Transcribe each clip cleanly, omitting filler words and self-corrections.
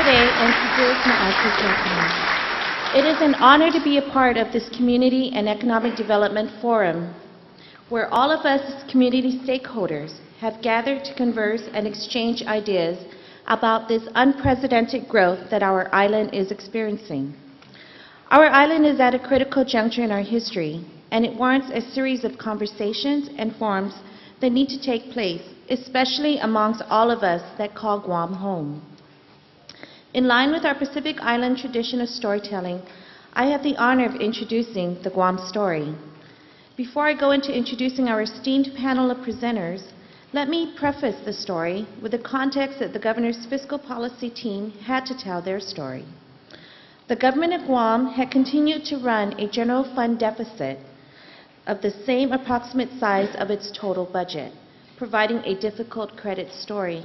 today and introduce Ma'aseh Shakman. It is an honor to be a part of this Community and Economic Development Forum, where all of us as community stakeholders have gathered to converse and exchange ideas about this unprecedented growth that our island is experiencing. Our island is at a critical juncture in our history, and it warrants a series of conversations and forums that need to take place, especially amongst all of us that call Guam home. In line with our Pacific Island tradition of storytelling, I have the honor of introducing the Guam story. Before I go into introducing our esteemed panel of presenters, let me preface the story with the context that the governor's fiscal policy team had to tell their story. The government of Guam had continued to run a general fund deficit of the same approximate size of its total budget, providing a difficult credit story.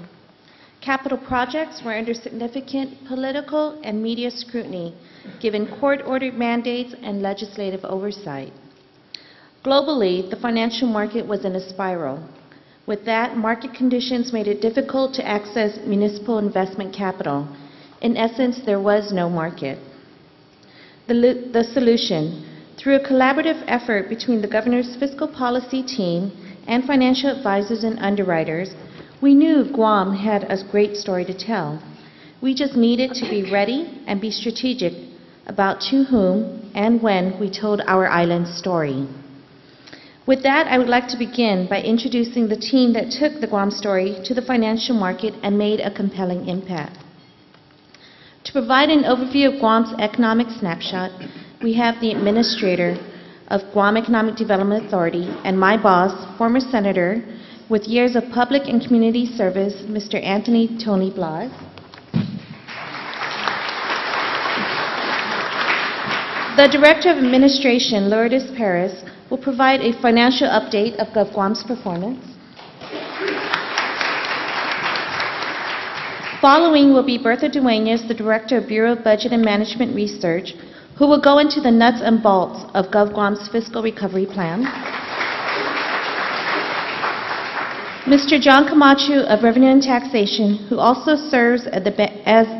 Capital projects were under significant political and media scrutiny, given court-ordered mandates and legislative oversight. Globally, the financial market was in a spiral. With that, market conditions made it difficult to access municipal investment capital. In essence, there was no market. The solution, through a collaborative effort between the governor's fiscal policy team and financial advisors and underwriters, we knew Guam had a great story to tell. We just needed to be ready and be strategic about to whom and when we told our island's story. With that, I would like to begin by introducing the team that took the Guam story to the financial market and made a compelling impact. To provide an overview of Guam's economic snapshot, we have the administrator of Guam Economic Development Authority and my boss, former senator with years of public and community service, Mr. Anthony Tony Blas. The Director of Administration, Lourdes Perez, will provide a financial update of GovGuam's performance. Following will be Bertha Duenas, the Director of Bureau of Budget and Management Research, who will go into the nuts and bolts of GovGuam's fiscal recovery plan. Mr. John Camacho of Revenue and Taxation, who also serves as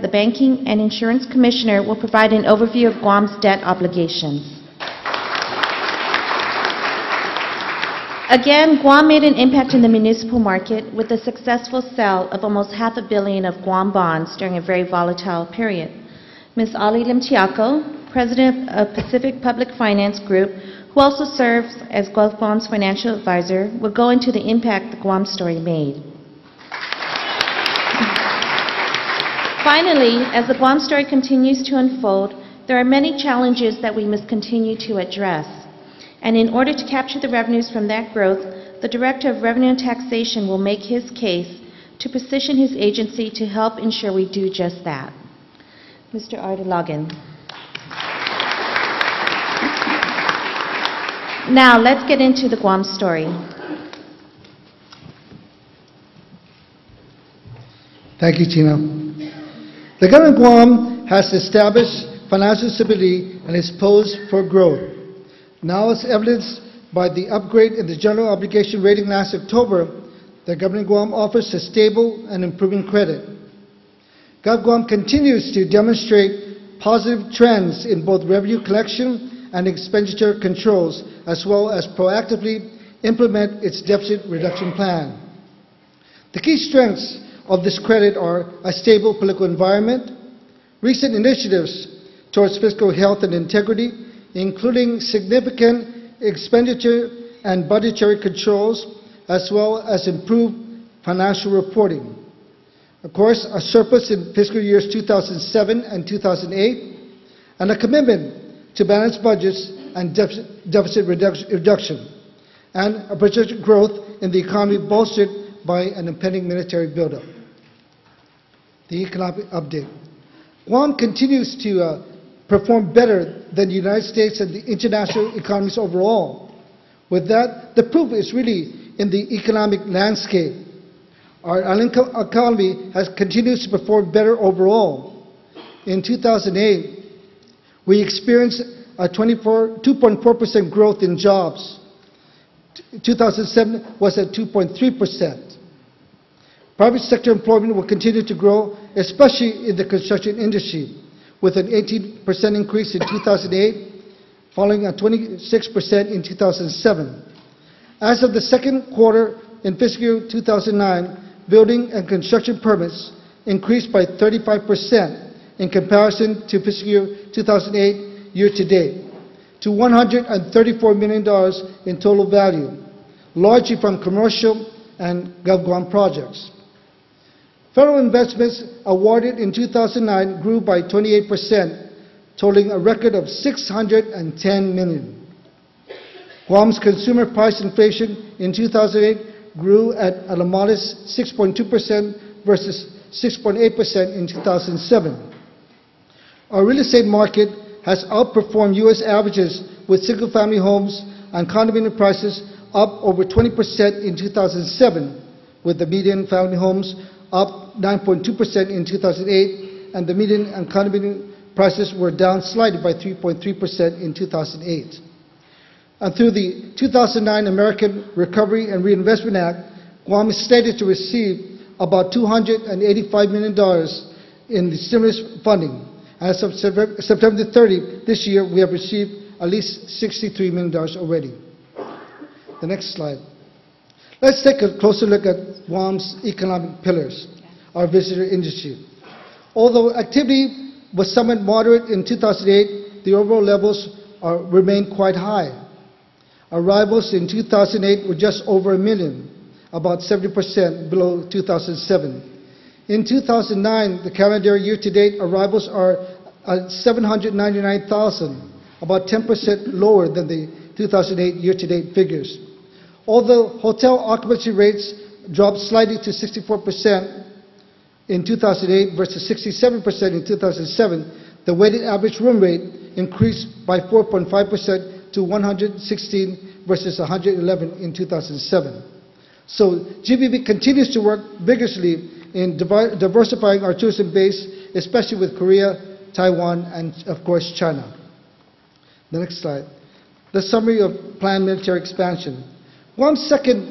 the Banking and Insurance Commissioner, will provide an overview of Guam's debt obligations. Again, Guam made an impact in the municipal market with the successful sale of almost $500 million of Guam bonds during a very volatile period. Ms. Ali Limtiaco, President of Pacific Public Finance Group, who also serves as Guam's financial advisor, will go into the impact the Guam story made. Finally, as the Guam story continues to unfold, there are many challenges that we must continue to address. And in order to capture the revenues from that growth, the Director of Revenue and Taxation will make his case to position his agency to help ensure we do just that. Mr. Ardalagan. Now, let's get into the Guam story. Thank you, Tina. The government of Guam has established financial stability and is poised for growth. Now, as evidenced by the upgrade in the general obligation rating last October, the government of Guam offers a stable and improving credit. GovGuam continues to demonstrate positive trends in both revenue collection and expenditure controls, as well as proactively implement its deficit reduction plan. The key strengths of this credit are a stable political environment, recent initiatives towards fiscal health and integrity, including significant expenditure and budgetary controls, as well as improved financial reporting. Of course, a surplus in fiscal years 2007 and 2008, and a commitment to balanced budgets and deficit reduction, and a projected growth in the economy bolstered by an impending military buildup. The economic update. Guam continues to perform better than the United States and the international economies overall. With that, the proof is really in the economic landscape. Our island economy continues to perform better overall. In 2008, we experienced a 2.4% growth in jobs. 2007 was at 2.3%. Private sector employment will continue to grow, especially in the construction industry, with an 18% increase in 2008, following a 26% in 2007. As of the second quarter in fiscal year 2009, building and construction permits increased by 35% in comparison to fiscal year 2008 year-to-date, to $134 million in total value, largely from commercial and GovGuam projects. Federal investments awarded in 2009 grew by 28%, totaling a record of $610 million. Guam's consumer price inflation in 2008 grew at a modest 6.2% versus 6.8% in 2007. Our real estate market has outperformed U.S. averages, with single-family homes and condominium prices up over 20% in 2007, with the median family homes up 9.2% in 2008, and the median and condominium prices were down slightly by 3.3% in 2008. And through the 2009 American Recovery and Reinvestment Act, Guam is slated to receive about $285 million in the stimulus funding. As of September 30 this year, we have received at least $63 million already. The next slide. Let's take a closer look at Guam's economic pillars, our visitor industry. Although activity was somewhat moderate in 2008, the overall levels remained quite high. Arrivals in 2008 were just over 1 million, about 70% below 2007. In 2009, the calendar year-to-date arrivals are at 799,000, about 10% lower than the 2008 year-to-date figures. Although hotel occupancy rates dropped slightly to 64% in 2008 versus 67% in 2007, the weighted average room rate increased by 4.5% to 116 versus 111 in 2007. So GBB continues to work vigorously in diversifying our tourism base, especially with Korea, Taiwan, and of course China. The next slide. The summary of planned military expansion. Guam's second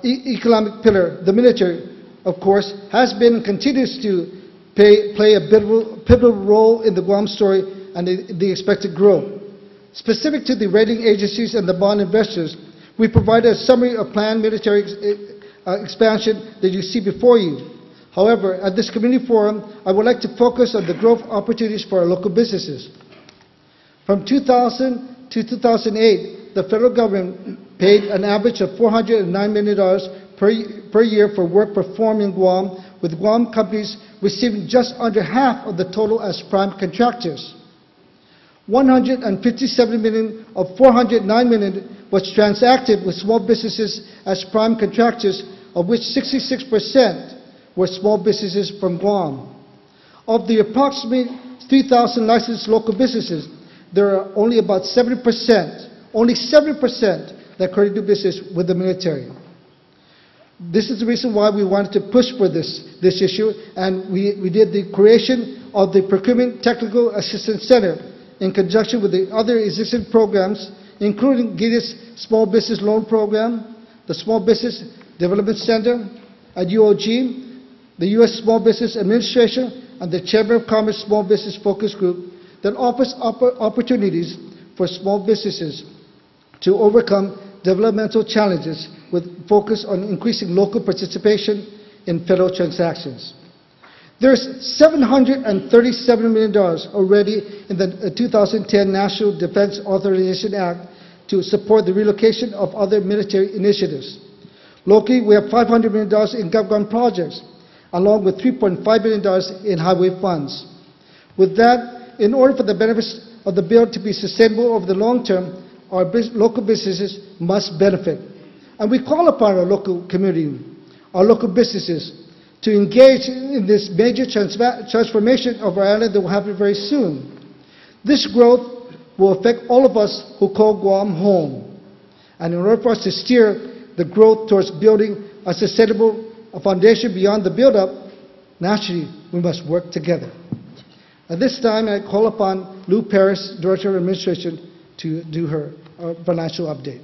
economic pillar, the military, of course, has been and continues to play a pivotal role in the Guam story and the expected growth. Specific to the rating agencies and the bond investors, we provided a summary of planned military expansion that you see before you. However, at this community forum, I would like to focus on the growth opportunities for our local businesses. From 2000 to 2008, the federal government paid an average of $409 million per year for work performed in Guam, with Guam companies receiving just under half of the total as prime contractors. $157 million of $409 million was transacted with small businesses as prime contractors, of which 66% were small businesses from Guam. Of the approximately 3,000 licensed local businesses, there are only about 70%, that currently do business with the military. This is the reason why we wanted to push for this issue, and we did the creation of the Procurement Technical Assistance Center in conjunction with the other existing programs, including GIDI's Small Business Loan Program, the Small Business Development Center at UOG, the U.S. Small Business Administration, and the Chamber of Commerce Small Business Focus Group that offers opportunities for small businesses to overcome developmental challenges with focus on increasing local participation in federal transactions. There's $737 million already in the 2010 National Defense Authorization Act to support the relocation of other military initiatives. Locally, we have $500 million in GovGuam projects, along with $3.5 billion in highway funds. With that, in order for the benefits of the bill to be sustainable over the long term, our local businesses must benefit. And we call upon our local community, our local businesses, to engage in this major transformation of our island that will happen very soon. This growth will affect all of us who call Guam home. And in order for us to steer the growth towards building a sustainable foundation beyond the build-up, naturally, we must work together. At this time, I call upon Lou Paris, Director of Administration, to do her financial update.